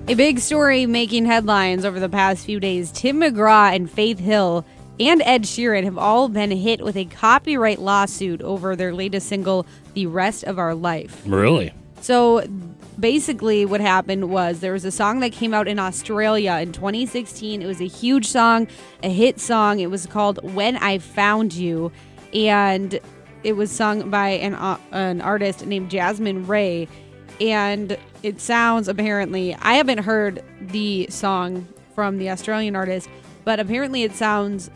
A big story making headlines over the past few days. Tim McGraw and Faith Hill and Ed Sheeran have all been hit with a copyright lawsuit over their latest single, The Rest of Our Life. Really? So basically what happened was there was a song that came out in Australia in 2016. It was a huge song, a hit song. It was called When I Found You, and it was sung by an artist named Jasmine Ray. And it sounds, apparently, I haven't heard the song from the Australian artist, but apparently it sounds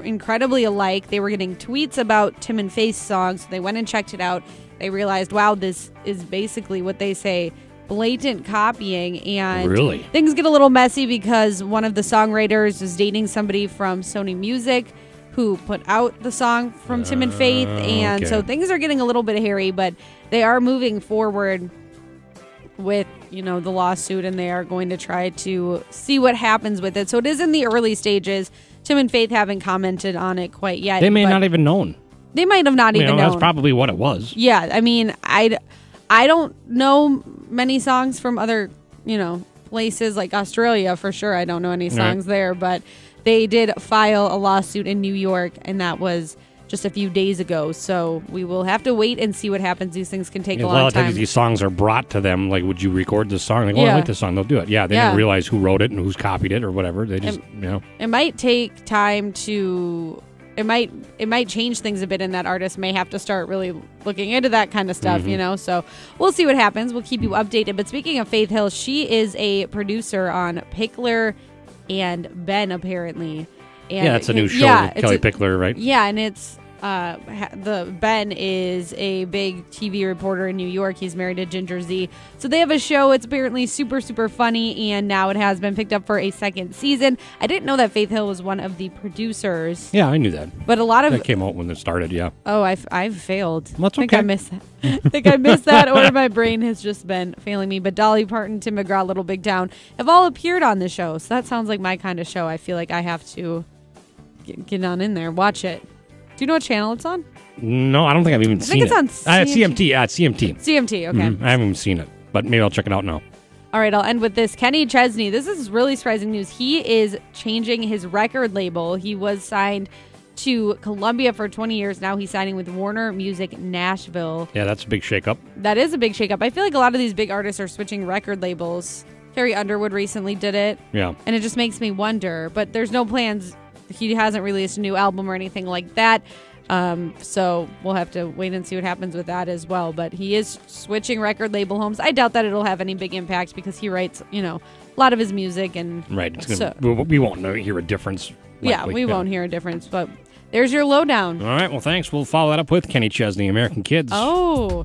incredibly alike. They were getting tweets about Tim and Faith's song, so they went and checked it out. They realized, wow, this is basically what they say, blatant copying. And really? Things get a little messy because one of the songwriters is dating somebody from Sony Music who put out the song from Tim and Faith. And so things are getting a little bit hairy, but they are moving forward with, the lawsuit, and they are going to try to see what happens with it. So it is in the early stages. Tim and Faith haven't commented on it quite yet. They may not even known. They might have not even known. That's probably what it was. Yeah, I mean, I don't know many songs from other, places like Australia for sure. I don't know any songs there, but they did file a lawsuit in New York, and that was just a few days ago. So we will have to wait and see what happens. These things can take a long time. These songs are brought to them. Like, would you record this song? Like, I like this song. They'll do it. Yeah, they didn't realize who wrote it and who's copied it or whatever. They just, It might take time to... It might change things a bit, and that artist may have to start really looking into that kind of stuff, So we'll see what happens. We'll keep you updated. But speaking of Faith Hill, she is a producer on Pickler and Ben, apparently. And it's a new show with Kellie Pickler, right? Yeah, and it's the Ben is a big TV reporter in New York. He's married to Ginger Z. So they have a show. It's apparently super, super funny, and now it has been picked up for a second season. I didn't know that Faith Hill was one of the producers. Yeah, I knew that. But a lot of... That came out when it started, yeah. Oh, I've failed. Well, that's okay. I think I missed that. I think I missed that, or my brain has just been failing me. But Dolly Parton, Tim McGraw, Little Big Town have all appeared on the show. So that sounds like my kind of show. I feel like I have to get on in there, watch it. Do you know what channel it's on? No, I don't think I've even seen it. I think it's on CMT. It's CMT. CMT, okay. I haven't even seen it, but maybe I'll check it out now. All right, I'll end with this. Chesney, this is really surprising news. He is changing his record label. He was signed to Columbia for 20 years. Now he's signing with Warner Music Nashville. Yeah, that's a big shakeup. That is a big shakeup. I feel like a lot of these big artists are switching record labels. Carrie Underwood recently did it. Yeah. And it just makes me wonder, but there's no plans. He hasn't released a new album or anything like that. So we'll have to wait and see what happens with that as well. But he is switching record label homes. I doubt that it'll have any big impact because he writes, a lot of his music. And right. We won't hear a difference. Likely. We won't hear a difference. But there's your lowdown. All right. Well, thanks. We'll follow that up with Kenny Chesney, American Kids. Oh.